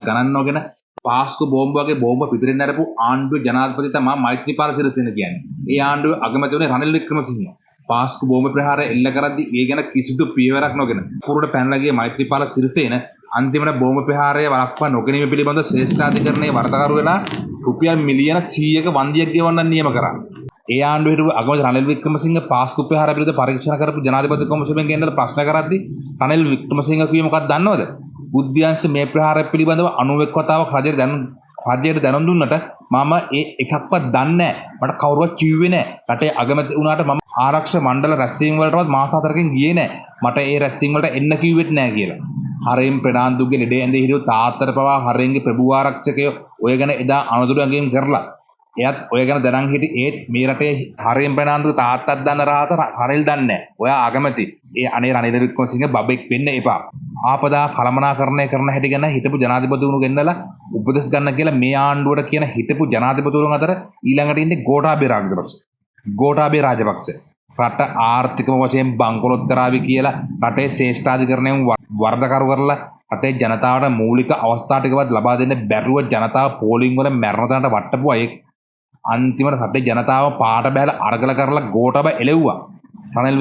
ගණන් නොගෙන පාස්කු බෝම්බ වගේ බෝම්බ පිටින් අරපු ආණ්ඩුවේ ජනාධිපති තමයි මෛත්‍රීපාල සිරිසේන කියන්නේ. ඒ ආණ්ඩුවේ අගමැති වුණේ රනිල් වික්‍රමසිංහ. පාස්කු බෝම්බ ප්‍රහාරය එල්ල කරද්දී ඒ ගැන කිසිදු පියවරක් නොගෙන පුරුට පැනලා ගිය මෛත්‍රීපාල සිරිසේන අන්තිමට බෝම්බ ප්‍රහාරය වළක්වා නොගැනීම පිළිබඳ ශ්‍රේෂ්ඨාධිකරණයේ වරදකරු වෙලා රුපියල් මිලියන 100ක වන්දියක් ගෙවන්න නියම කරා. ඒ ආණ්ඩුවේ හිටපු අගමැති රනිල් වික්‍රමසිංහ පාස්කු ප්‍රහාරය පිළිබඳ පරීක්ෂණ කරපු ජනාධිපති කොමිසමෙන් ගෙන්නලා ප්‍රශ්න කරද්දී රනිල් වික්‍රමසිංහ කිව්වේ මොකක්ද දන්නවද? බුද්ධ්‍යංශ මේ ප්‍රහාරය පිළිබඳව 91 වතාවක් රජයට දැනුම් දුන්නට මම ඒ එකක්වත් දන්නේ නැහැ. මට කවුරුවත් කිව්වේ නැහැ. රටේ අගමැති වුණාට මම ආරක්ෂක මණ්ඩල රැස්වීම වලටවත් මාස 4කින් ගියේ නැහැ. මට ඒ රැස්වීම වලට එන්න කිව්වෙත් නැහැ කියලා. හරෙන් ප්‍රනාන්දුගේ ලෙඩේ ඇඳේ හිටු තාත්තට පවා හරෙන්ගේ ප්‍රභූ ආරක්ෂකයෝ ඔය ගැන එදා අනතුරු ඇඟීම් කරලා එයත් ඔය ගැන දැනන් හිටි ඒත් මේ රටේ හරෙන් ප්‍රනාන්දුගේ තාත්තත් දන්න රහස රනිල් දන්නේ නැහැ. ඔයා අගමැති. ඒ අනේ රනිල් වික්‍රමසිංහ බබෙක් වෙන්න එපා. ආපදා කළමනාකරණය කරන හැටි ගැන හිටපු ජනාධිපතිවරු ගෙන්නලා උපදෙස් ගන්න කියලා මේ ආණ්ඩුවට කියන හිටපු ජනාධිපතිවරුන් අතර ඊළඟට ඉන්නේ ගෝඨාභය රාජපක්ෂ. රට ආර්ථිකම වශයෙන් බංකොලොත් කරાવી කියලා රටේ ශ්‍රේෂ්ඨාධිකරණයෙන් වරදකරු කරලා රටේ ජනතාවට මූලික අවස්ථා ටිකවත් ලබා දෙන්න බැරුව ජනතාව පෝලිං වල මැරෙන තැනට වට්ටපු අය අන්තිමට රටේ ජනතාව පාට බැලලා අරගල කරලා ගෝඨාභය එලෙව්වා. රනිල්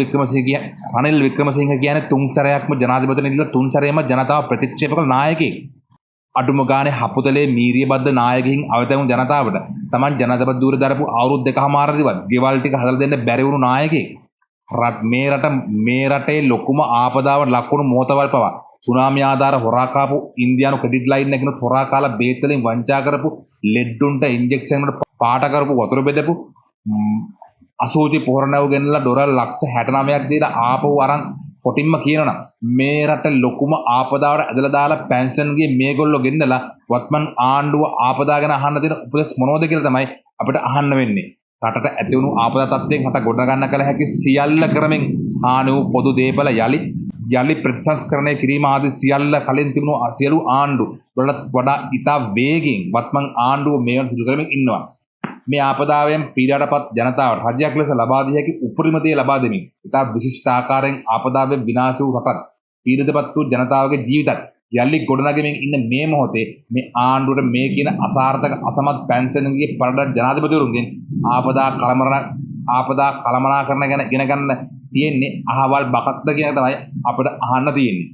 වික්‍රමසිංහ කියන්නේ තුන් සැරයක්ම ජනාධිපතිතුමා ඉඳලා තුන් සැරේම ජනතාව ප්‍රතික්ෂේප කළ නායකයෙක්. අඩුම ගානේ හපුතලේ මීරියබද්ද නායකයින් අවතැවුණු ජනතාවට Taman ජනාධිපති ධූර දරපු අවුරුදු දෙකමාරදිවත් ගෙවල් ටික හදලා දෙන්න බැරි වුණු නායකයෙක්. මේ රටේ ලොකුම ආපදාවට ලක් වුණු මොහොතවල් පවා සුනාමි ආධාර හොරා කාපු ඉන්දියානු ක්‍රෙඩිට් ලයින් එකකින් හොරා කාලා බේත් වලින් වංචා කරපු ලෙඩ්ඩුන්ට ඉන්ජෙක්ෂන් වලට පාට කරපු වතුර බෙදපු අසෝචි පොහොරණව ගෙනලා ඩොලර් ලක්ෂ 69ක් දීලා ආපහු අරන් කොටින්ම කියනනම් මේ රට ලොකුම ආපදාවට ඇදලා දාලා පෙන්ෂන් ගියේ මේගොල්ලෝ ගෙන්නලා වත්මන් ආණ්ඩුව ආපදා ගැන අහන්න දෙන උපදෙස් මොනවද කියලා තමයි අපිට අහන්න වෙන්නේ. රටට ඇති වුණු ආපදා තත්ත්වයෙන් හට ගොඩ ගන්න කල හැකි සියල්ල ක්‍රමෙන් හානි වූ පොදු දේපල යලි ප්‍රතිසංස්කරණය කිරීම ආදී සියල්ල කලින් තිබුණු සියලු ආණ්ඩු වලට වඩා ඉතා වේගයෙන් වත්මන් ආණ්ඩුව මේවට සිදු කරමින් ඉන්නවා. මේ ආපදාවෙන් පීඩාවටපත් ජනතාවට රජයක් ලෙස ලබා දී හැකි උපරිම දේ ලබා දෙමින් ඉතා විශිෂ්ට ආකාරයෙන් ආපදාවෙන් විනාශ වූ රටත් පීඩිතපත් වූ ජනතාවගේ ජීවිතත් යලි ගොඩනගමින් ඉන්න මේ මොහොතේ මේ ආණ්ඩුවට මේ කියන අසාර්ථක අසමත් පෙන්ෂන්ගේ පරණ ජනාධිපතිවරුන්ගෙන් ආපදා කළමනාකරණ ගැන ඉගෙන ගන්න තියෙන්නේ අහවල් බකත්ද කියන තමයි අපිට අහන්න තියෙන්නේ.